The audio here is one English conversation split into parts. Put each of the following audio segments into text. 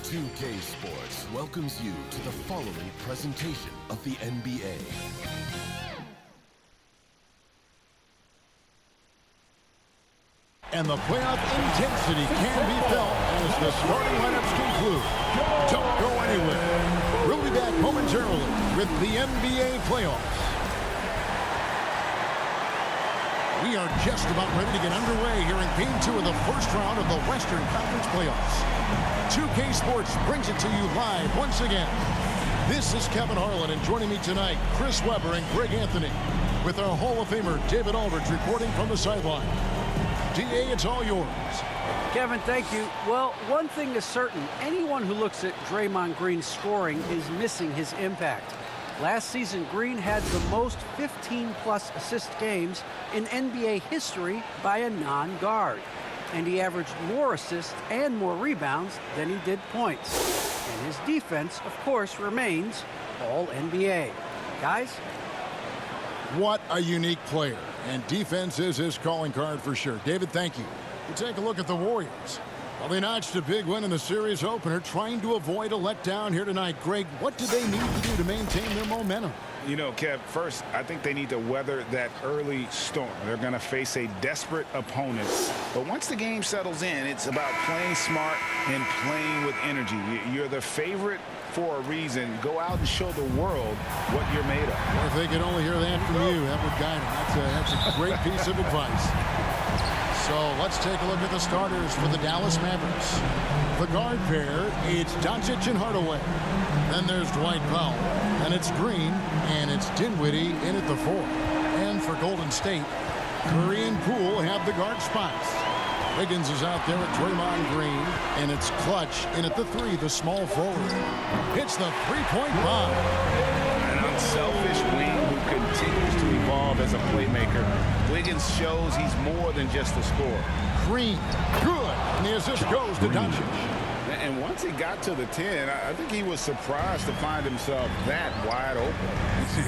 2K Sports welcomes you to the following presentation of the NBA. And the playoff intensity can be felt as the starting lineups conclude. Don't go anywhere. We'll be back momentarily with the NBA playoffs. We are just about ready to get underway here in Game 2 of the first round of the Western Conference playoffs. 2K Sports brings it to you live once again. This is Kevin Harlan, and joining me tonight, Chris Webber and Greg Anthony, with our Hall of Famer David Aldridge reporting from the sideline. DA, it's all yours. Kevin, thank you. Well, one thing is certain. Anyone who looks at Draymond Green's scoring is missing his impact. Last season, Green had the most 15-plus assist games in NBA history by a non-guard. And he averaged more assists and more rebounds than he did points. And his defense, of course, remains all NBA. Guys? What a unique player. And defense is his calling card for sure. David, thank you. We take a look at the Warriors. Well, they notched a big win in the series opener, trying to avoid a letdown here tonight. Greg, what do they need to do to maintain their momentum? You know, Kev, first, I think they need to weather that early storm. They're going to face a desperate opponent. But once the game settles in, it's about playing smart and playing with energy. You're the favorite for a reason. Go out and show the world what you're made of. Well, if they could only hear that from you, that would guide them. That's a great piece of advice. So let's take a look at the starters for the Dallas Mavericks. The guard pair, it's Doncic and Hardaway. Then there's Dwight Powell. Then it's Green, and it's Dinwiddie in at the 4. And for Golden State, Curry and Poole have the guard spots. Wiggins is out there with Draymond Green, and it's Clutch in at the 3, the small forward. Hits the three-point bomb. An unselfish wing who continues to evolve as a playmaker. Wiggins shows he's more than just a scorer. Green, good, and the assist goes to Doncic. And once he got to the 10, I think he was surprised to find himself that wide open.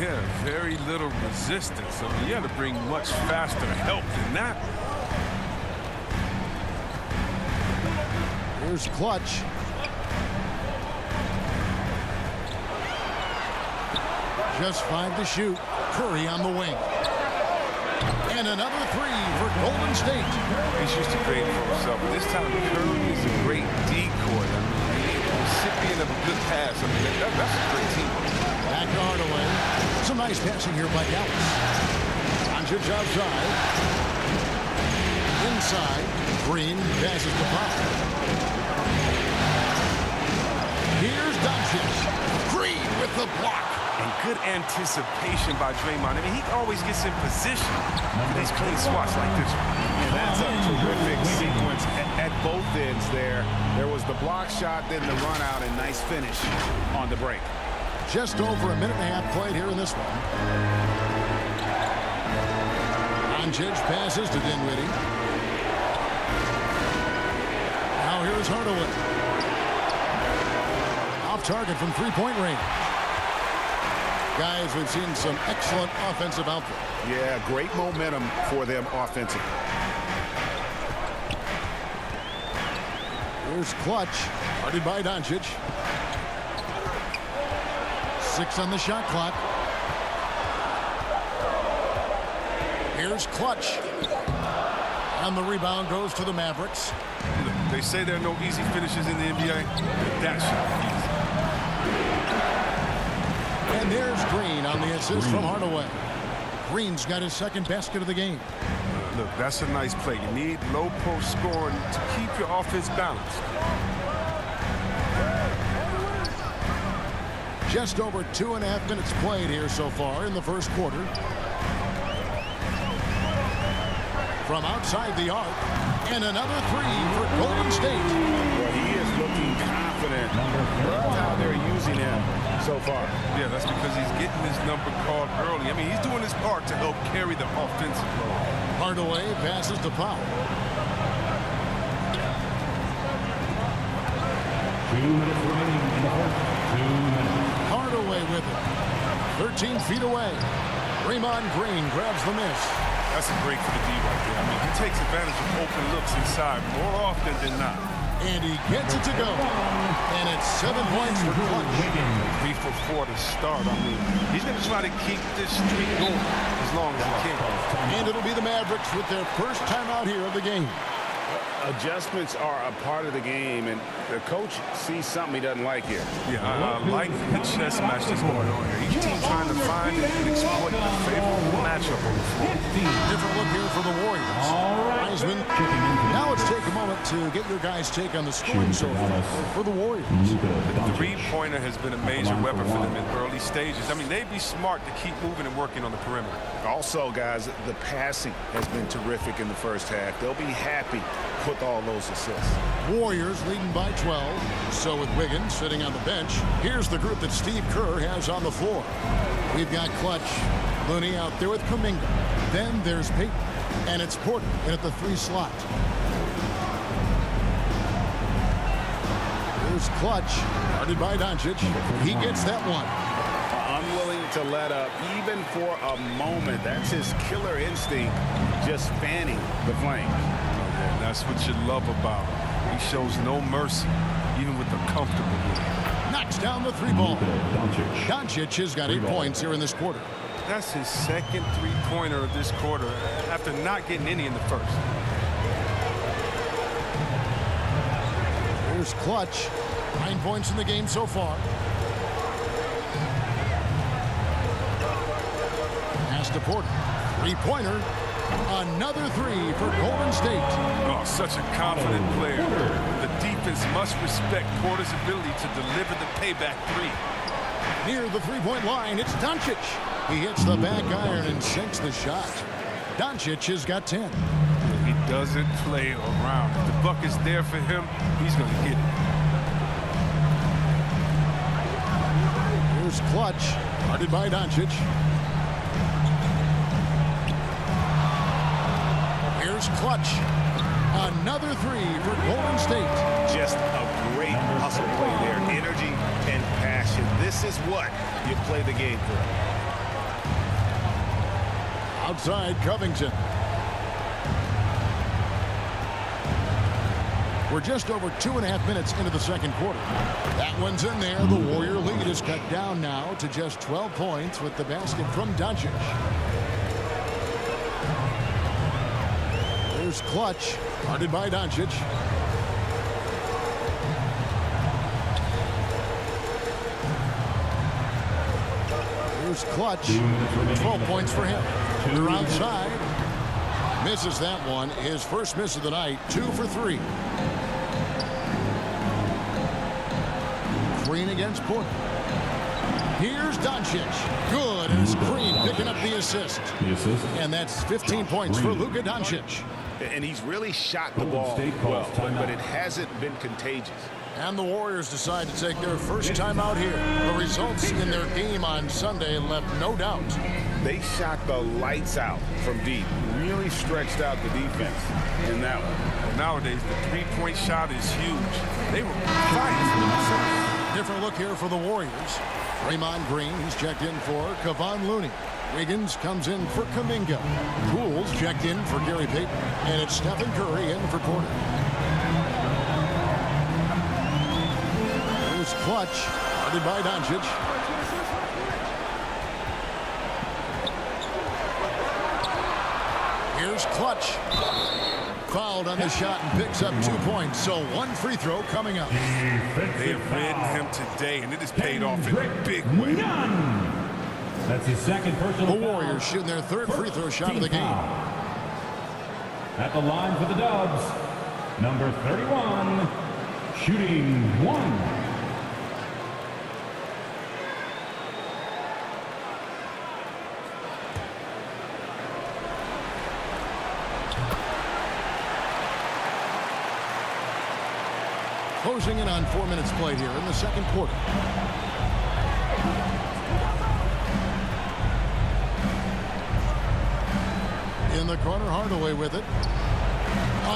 Yeah, very little resistance. I mean, you had to bring much faster help than that. Here's Clutch. Just 5 to shoot. Curry on the wing. And another 3 for Golden State. He's used to creating for himself. But this time, Curry is a great decoy. I mean, the recipient of a good pass. I mean, that's a great team. Back to Hardaway. Some nice passing here by Dallas. Doncic outside. Inside. Green passes to Powell. Here's Doncic. Green with the block. And good anticipation by Draymond. I mean, he always gets in position for these clean spots like this one. And that's a terrific sequence at both ends there. There was the block shot, then the run out, and nice finish on the break. Just over a minute and a half played here in this one. Doncic passes to Dinwiddie. Now here's Hardaway. Off target from three-point range. Guys, we've seen some excellent offensive output. Yeah, great momentum for them offensively. Here's Clutch, guarded by Doncic. 6 on the shot clock. Here's Clutch. And the rebound goes to the Mavericks. They say there are no easy finishes in the NBA. That should be easy. And there's Green on the assist from Hardaway. Green's got his second basket of the game. Look, that's a nice play. You need low post scoring to keep your offense balanced. Just over 2.5 minutes played here so far in the first quarter. From outside the arc, and another 3 for Golden State. Well, he is looking confident. Love how they're using him so far. Yeah, that's because he's getting his number called early. I mean, he's doing his part to help carry the offensive load. Hardaway passes to Powell. 2 minutes remaining in the fourth. 2 minutes. Hardaway with it. 13 feet away. Draymond Green grabs the miss. That's a break for the D right there. I mean, he takes advantage of open looks inside more often than not. And he gets it to go. And it's 7 points for Clutch. 3 for 4 to start. I mean, he's going to try to keep this streak going as long as he can. And it'll be the Mavericks with their first timeout here of the game. Adjustments are a part of the game, and the coach sees something he doesn't like here. Yeah, I like the chess match that's going on here. Each team trying to find and exploit the favorable matchup on the floor. Different look here for the Warriors. Wiseman. Now let's take a moment to get your guys' take on the scoring so far for the Warriors. The three-pointer has been a major weapon for them in early stages. I mean, they'd be smart to keep moving and working on the perimeter. Also, guys, the passing has been terrific in the first half. They'll be happy with all those assists. Warriors leading by 12. So with Wiggins sitting on the bench, here's the group that Steve Kerr has on the floor. We've got Clutch, Looney out there with Kuminga. Then there's Peyton, and it's Porter in at the 3 slot. Here's Clutch, guarded by Doncic. He gets that one. Unwilling to let up, even for a moment. That's his killer instinct, just fanning the flames. And that's what you love about him. He shows no mercy, even with the comfortable lead. Knocks down the 3-ball. Doncic has got 8 points here in this quarter. That's his second three-pointer of this quarter after not getting any in the first. Here's Clutch. 9 points in the game so far. Pass to Porter. 3-pointer. Another 3 for Golden State. Oh, such a confident player. The defense must respect Porter's ability to deliver the payback 3. Near the 3-point line, it's Doncic. He hits the back iron and sinks the shot. Doncic has got 10. He doesn't play around. If the buck is there for him, he's going to get it. Here's Clutch, guarded by Doncic. Here's Clutch. Another 3 for Golden State. Just a great hustle play there. Energy and passion. This is what you play the game for. Outside Covington. We're just over 2.5 minutes into the second quarter. That one's in there. The Warrior lead is cut down now to just 12 points with the basket from Doncic. There's Clutch, guarded by Doncic. Here's Clutch, 12 points for him. They're outside. Misses that one. His first miss of the night, 2 for 3. Green against Porter. Here's Doncic. Good, and it's Green picking up the assist. And that's 15 points for Luka Doncic. And he's really shot the ball well, but it hasn't been contagious. And the Warriors decide to take their first time out here. The results in their game on Sunday left no doubt. They shot the lights out from deep. Really stretched out the defense in that one. Well, nowadays, the three-point shot is huge. They were fighting. Different look here for the Warriors. Draymond Green, he's checked in for Kevon Looney. Wiggins comes in for Kuminga. Poole's checked in for Gary Payton. And it's Stephen Curry in for Porter. Here's Clutch, guarded by Doncic. Here's Clutch. Fouled on the shot and picks up 2 points. So 1 free throw coming up. They have ridden him today, and it has paid off in a big way. That's his second personal The Warriors shooting their 3rd free throw shot of the game. At the line for the Dubs, number 31, shooting 1. Closing in on 4 minutes played here in the second quarter. In the corner, Hardaway with it.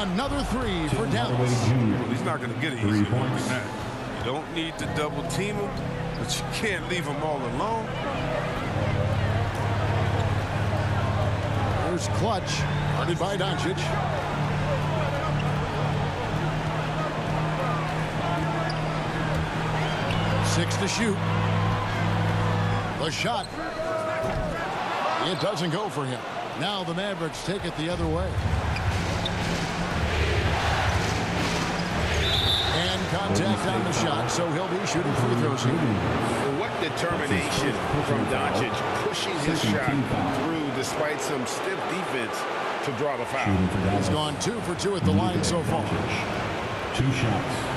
Another 3 for Dallas. Well, he's not going to get it easy than that. You don't need to double team him, but you can't leave him all alone. Here's Clutch, guarded by Doncic. 6 to shoot. The shot. It doesn't go for him. Now the Mavericks take it the other way. And contact on the shot, so he'll be shooting free throws here. What determination from Doncic, pushing his shot through despite some stiff defense to draw the foul. He's gone 2 for 2 at the line so far. 2 shots.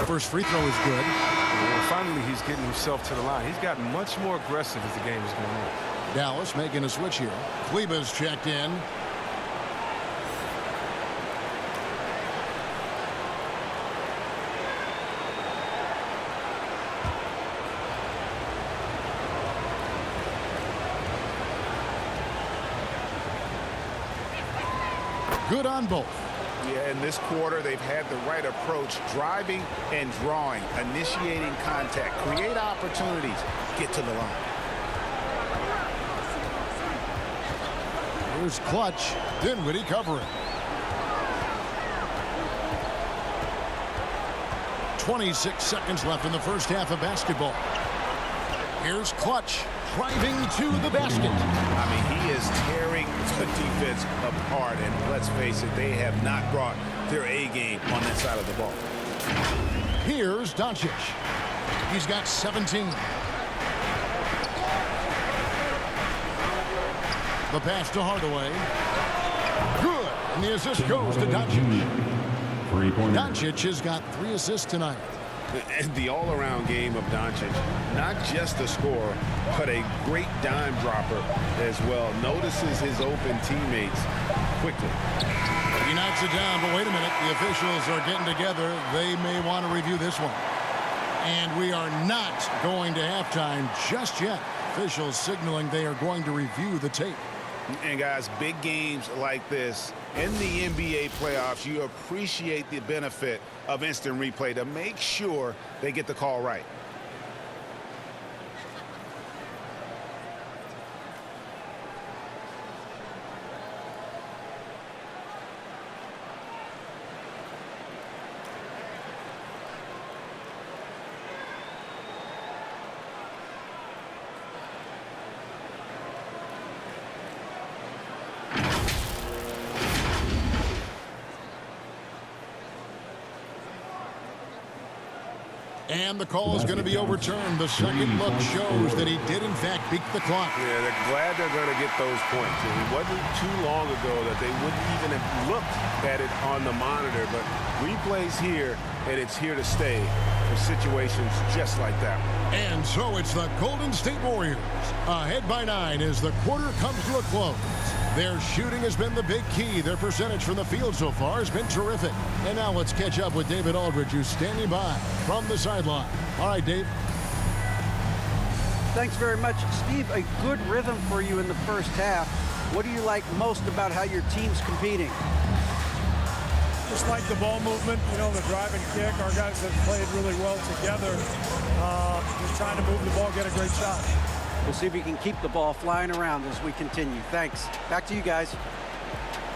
First free throw is good. Well, finally, he's getting himself to the line. He's gotten much more aggressive as the game is going on. Dallas making a switch here. Kleber's checked in. Good on both. Yeah, in this quarter, they've had the right approach, driving and drawing, initiating contact, create opportunities, get to the line. Here's Clutch. Dinwiddie covering. 26 seconds left in the first half of basketball. Here's Clutch driving to the basket. I mean, he is tearing the defense apart, and let's face it, they have not brought their A game on that side of the ball. Here's Doncic. He's got 17. The pass to Hardaway. Good. And the assist goes to Doncic. Doncic has got 3 assists tonight. And the all-around game of Doncic, not just a scorer, but a great dime dropper as well. Notices his open teammates quickly. He knocks it down, but wait a minute. The officials are getting together. They may want to review this one. And we are not going to halftime just yet. Officials signaling they are going to review the tape. And guys, big games like this in the NBA playoffs, you appreciate the benefit of instant replay to make sure they get the call right. And the call is going to be overturned. The second look shows that he did, in fact, beat the clock. Yeah, they're glad they're going to get those points. It wasn't too long ago that they wouldn't even have looked at it on the monitor, but replays here, and it's here to stay for situations just like that. And so it's the Golden State Warriors ahead by 9 as the quarter comes to a close. Their shooting has been the big key. Their percentage from the field so far has been terrific. And now let's catch up with David Aldridge, who's standing by from the sideline. All right, Dave. Thanks very much, Steve. A good rhythm for you in the first half. What do you like most about how your team's competing? Just like the ball movement, you know, the drive and kick. Our guys have played really well together. Just trying to move the ball, get a great shot. We'll see if we can keep the ball flying around as we continue. Thanks. Back to you guys.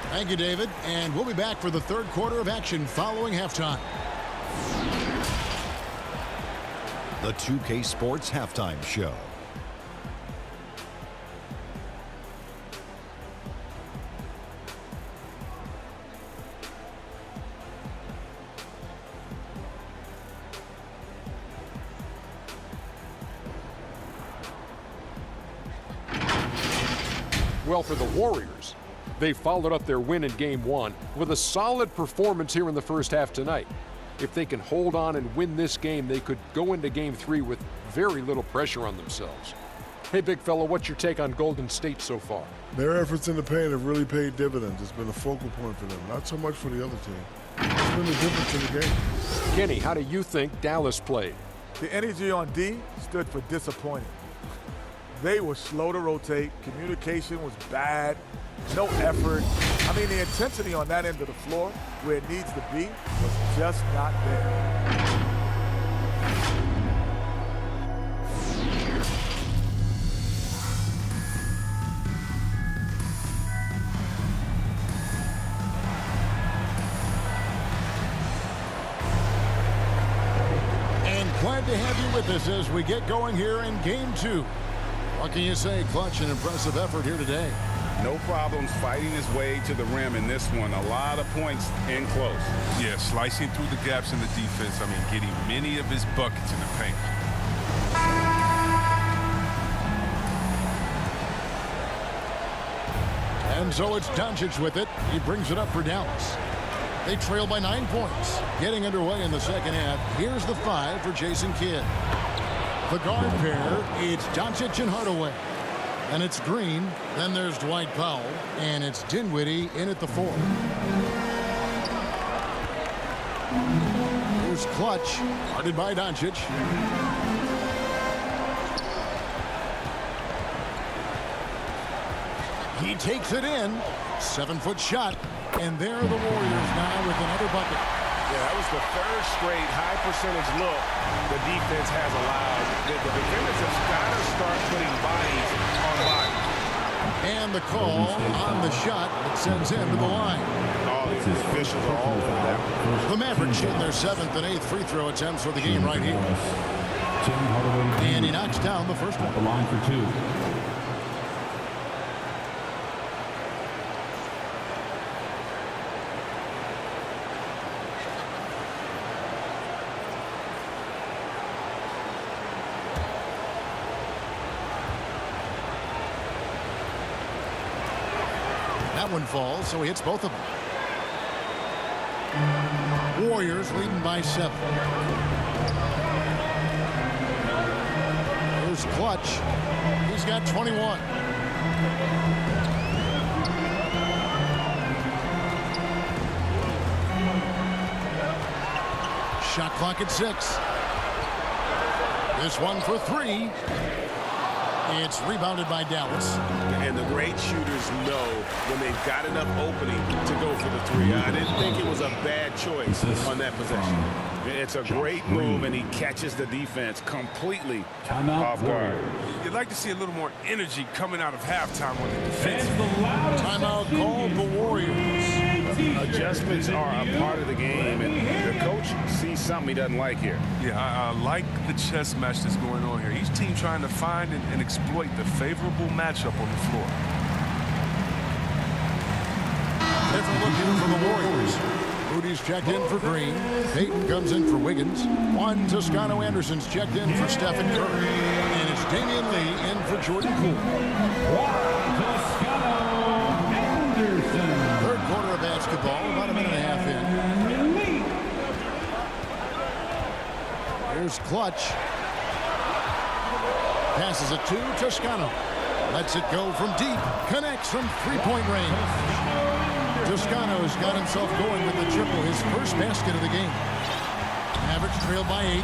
Thank you, David. And we'll be back for the third quarter of action following halftime. The 2K Sports Halftime Show. Well, for the Warriors, they followed up their win in Game 1 with a solid performance here in the first half tonight. If they can hold on and win this game, they could go into Game 3 with very little pressure on themselves. Hey, big fella, what's your take on Golden State so far? Their efforts in the paint have really paid dividends. It's been a focal point for them, not so much for the other team. It's been the difference in the game. Kenny, how do you think Dallas played? The energy on D stood for disappointing. They were slow to rotate. Communication was bad. no effort. I mean, the intensity on that end of the floor, where it needs to be, was just not there. Glad to have you with us as we get going here in Game 2. What can you say? Clutch and impressive effort here today. No problems fighting his way to the rim in this one. A lot of points in close. Yeah, slicing through the gaps in the defense. I mean, getting many of his buckets in the paint. And so it's Doncic with it. He brings it up for Dallas. They trail by 9 points. Getting underway in the second half. Here's the 5 for Jason Kidd. The guard pair, it's Doncic and Hardaway. And it's Green. Then there's Dwight Powell. And it's Dinwiddie in at the 4. Here's Clutch. Guarded by Doncic. He takes it in. 7-foot shot. And there are the Warriors now with another bucket. Yeah, that was the third straight high percentage look the defense has allowed. The defenders have got to start putting bodies on bodies. And the call on the shot that sends him to the line. All the officials are all over that. The Mavericks in their 7th and 8th free throw attempts for the game right here. And he knocks down the first one. The line for 2. That one falls, so he hits both of them. Warriors leading by 7. Here's Clutch. He's got 21. Shot clock at 6. This one for 3. It's rebounded by Dallas. And the great shooters know when they've got enough opening to go for the 3. I didn't think it was a bad choice on that possession. It's a great move, and he catches the defense completely off guard. You'd like to see a little more energy coming out of halftime on the defense. Timeout called the Warriors. Adjustments are a part of the game, and the coach sees something he doesn't like here. Yeah, I like the chess match that's going on here. Each team trying to find and exploit the favorable matchup on the floor. Different look here from the Warriors. Rudy's checked in for Green. Payton comes in for Wiggins. Juan Toscano-Anderson's checked in for Stephen Curry. And it's Damian Lee in for Jordan Poole. Third quarter of basketball, about a minute and a half in. Here's Clutch. Passes it to Toscano. Lets it go from deep. Connects from three-point range. Toscano's got himself going with the triple, his first basket of the game. Mavericks trailed by 8.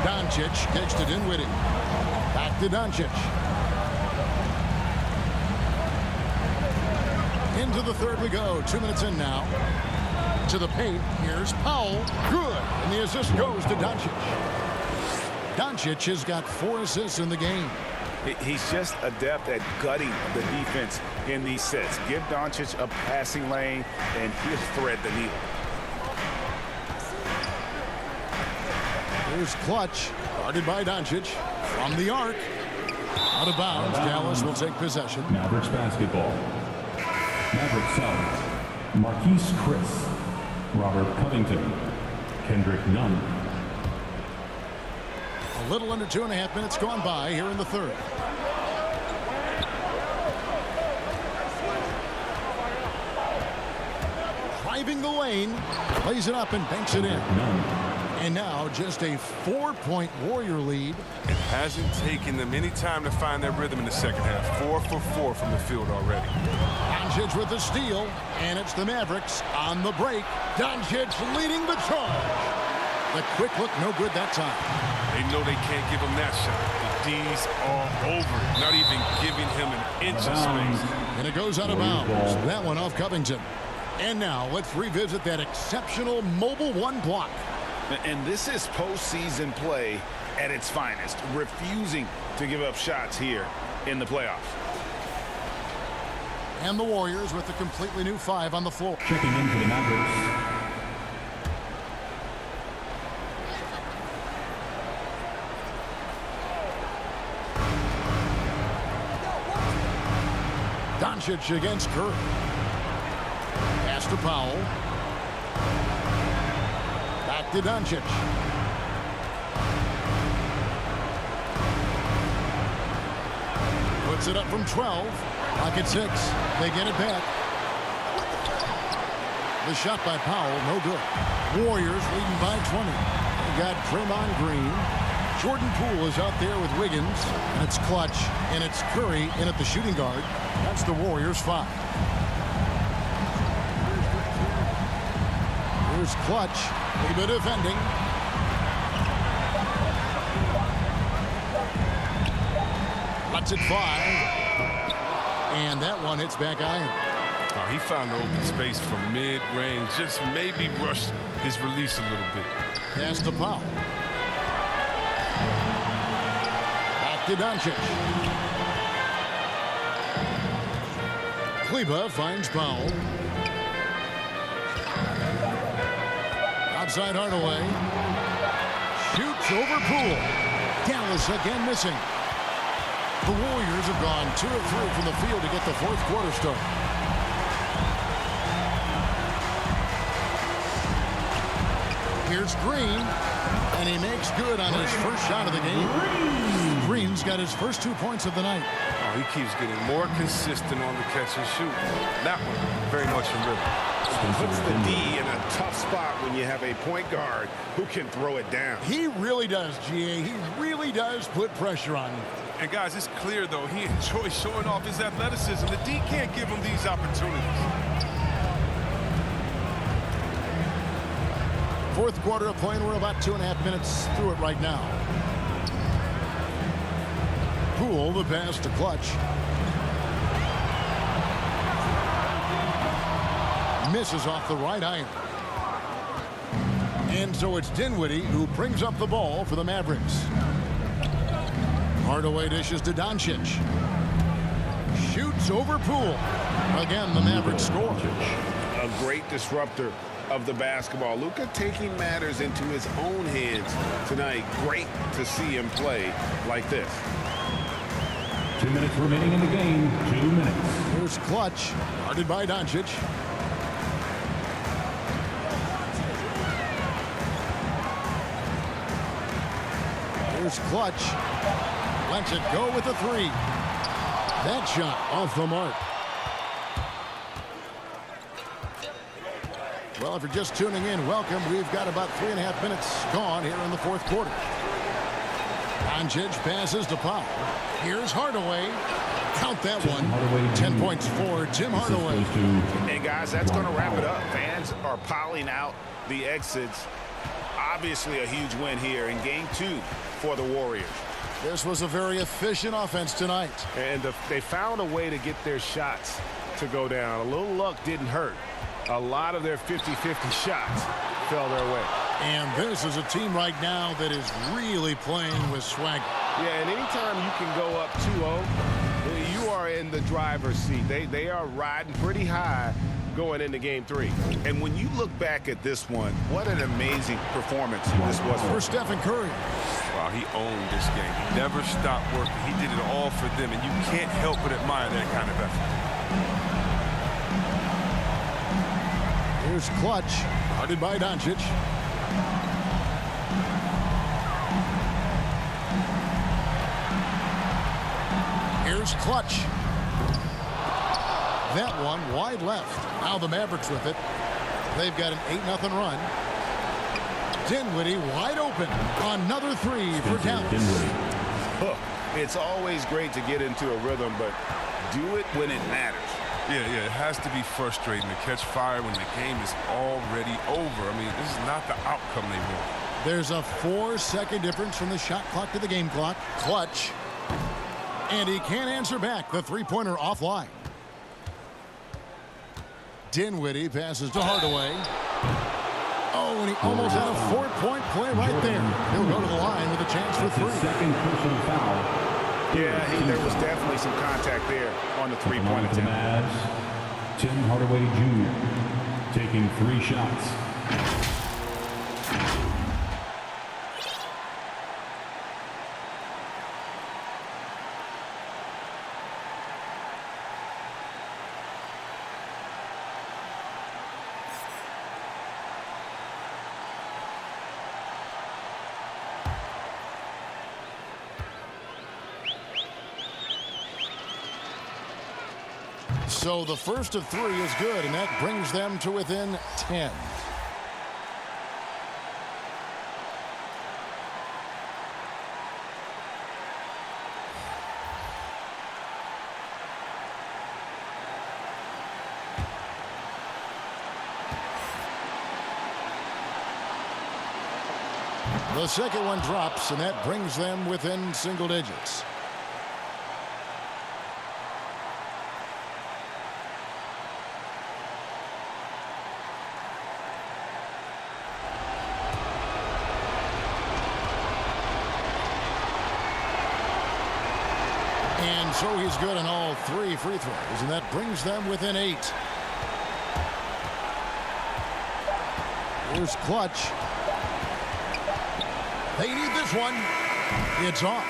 Doncic kicks to Dinwiddie. Back to Doncic. Into the third we go. 2 minutes in now. To the paint. Here's Powell. Good. And the assist goes to Doncic. Doncic has got 4 assists in the game. He's just adept at gutting the defense in these sets. Give Doncic a passing lane, and he'll thread the needle. Here's Clutch, guarded by Doncic. From the arc. Out of bounds. Dallas will take possession. Mavericks basketball. Mavericks out. Marquise Chris. Robert Covington. Kendrick Nunn. A little under 2.5 minutes gone by here in the third. Driving the lane, plays it up and banks it in. And now just a 4-point Warrior lead. It hasn't taken them any time to find their rhythm in the second half. 4 for 4 from the field already. Doncic with the steal, and it's the Mavericks on the break. Doncic leading the charge. The quick look, no good that time. They know they can't give him that shot. D's all over it, not even giving him an inch of space. And it goes out of bounds. That one off Covington. And now let's revisit that exceptional mobile one block. And this is postseason play at its finest, refusing to give up shots here in the playoffs. And the Warriors with a completely new 5 on the floor. Checking in for the Mavericks. Doncic against Curry. Pass to Powell. Back to Doncic. Puts it up from 12. Pocket 6. They get it back. The shot by Powell, no good. Warriors leading by 20. They got Draymond Green. Jordan Poole is out there with Wiggins, and it's clutch, and it's Curry in at the shooting guard. That's the Warriors' 5. Here's clutch, Leba defending. Lets it 5. And that one hits back iron. Oh, he found the open space from mid-range, just maybe rushed his release a little bit. Pass to Powell. Back to Doncic. Kleba finds Powell. Outside Hardaway. Shoots over Poole. Dallas again missing. The Warriors have gone 2 of 3 from the field to get the fourth quarter started. Here's Green, and he makes good on his first shot of the game. Green's got his first 2 points of the night. Oh, he keeps getting more consistent on the catch and shoot. That one, very much in rhythm. Puts the D in a tough spot when you have a point guard who can throw it down. He really does, GA. He really does put pressure on you. And guys, it's clear, though, he enjoys showing off his athleticism. The D can't give him these opportunities. Fourth quarter of play, and we're about 2.5 minutes through it right now. Poole, the pass to Clutch. Misses off the right iron. And so it's Dinwiddie who brings up the ball for the Mavericks. Hardaway dishes to Doncic. Shoots over Poole. Again, the Mavericks score. A great disruptor of the basketball. Luka taking matters into his own hands tonight. Great to see him play like this. 2 minutes remaining in the game. 2 minutes. Here's Clutch. Guarded by Doncic. Here's Clutch. Lets it go with the 3. That shot off the mark. Well, if you're just tuning in, welcome. We've got about 3.5 minutes gone here in the fourth quarter. Doncic passes to Powell. Here's Hardaway. Count that one. 10 points for Tim Hardaway. And guys, that's going to wrap it up. Fans are piling out the exits. Obviously a huge win here in game 2 for the Warriors. This was a very efficient offense tonight. And they found a way to get their shots to go down. A little luck didn't hurt. A lot of their 50-50 shots fell their way. And this is a team right now that is really playing with swagger. Yeah, and anytime you can go up 2-0, you are in the driver's seat. They are riding pretty high going into game 3. And when you look back at this one, what an amazing performance this was for Stephen Curry. Wow, he owned this game. He never stopped working. He did it all for them, and you can't help but admire that kind of effort. Here's Clutch, guarded by Doncic. Here's Clutch. That one wide left. Now the Mavericks with it. They've got an 8-0 run. Dinwiddie wide open. Another 3 for Dallas. It's always great to get into a rhythm, but do it when it matters. Yeah, it has to be frustrating to catch fire when the game is already over. I mean, this is not the outcome they want. There's a 4-second difference from the shot clock to the game clock. Clutch. And he can't answer back. The three-pointer offline. Dinwiddie passes to Hardaway. Oh, and he almost had a 4-point play right there. He'll go to the line with a chance for three. Second personal foul. Yeah, there was definitely some contact there on the three-point attempt. Mavs, Tim Hardaway Jr. taking 3 shots. So the first of 3 is good, and that brings them to within 10. The second one drops, and that brings them within single digits. And so he's good on all 3 free throws, and that brings them within 8. Here's Clutch. They need this one. It's off.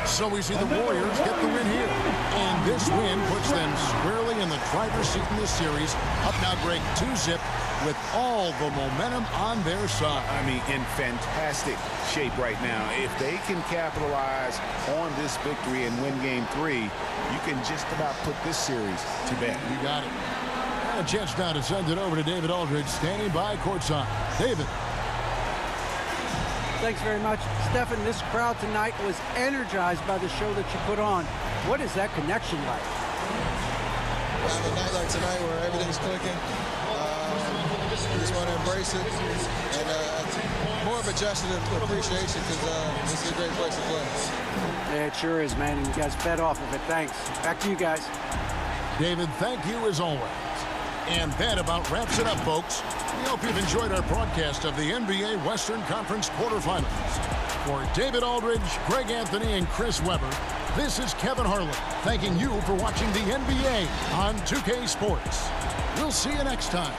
So we see the Warriors get the win here. And this win puts them squarely in the driver's seat in this series. Up now, Greg, 2-zip with all the momentum on their side. I mean, in fantastic shape right now. If they can capitalize on this victory and win game 3, you can just about put this series to bed. You got it. And a chance now to send it over to David Aldridge, standing by courtside. David. Thanks very much. Stephen, this crowd tonight was energized by the show that you put on. What is that connection like? A night like tonight where everything's clicking. We just want to embrace it. And more of a gesture of appreciation because this is a great place to play. Yeah, it sure is, man. And you guys fed off of it. Thanks. Back to you guys. David, thank you as always. And that about wraps it up, folks. We hope you've enjoyed our broadcast of the NBA Western Conference quarterfinals. For David Aldridge, Greg Anthony, and Chris Webber, this is Kevin Harlan thanking you for watching the NBA on 2K Sports. We'll see you next time.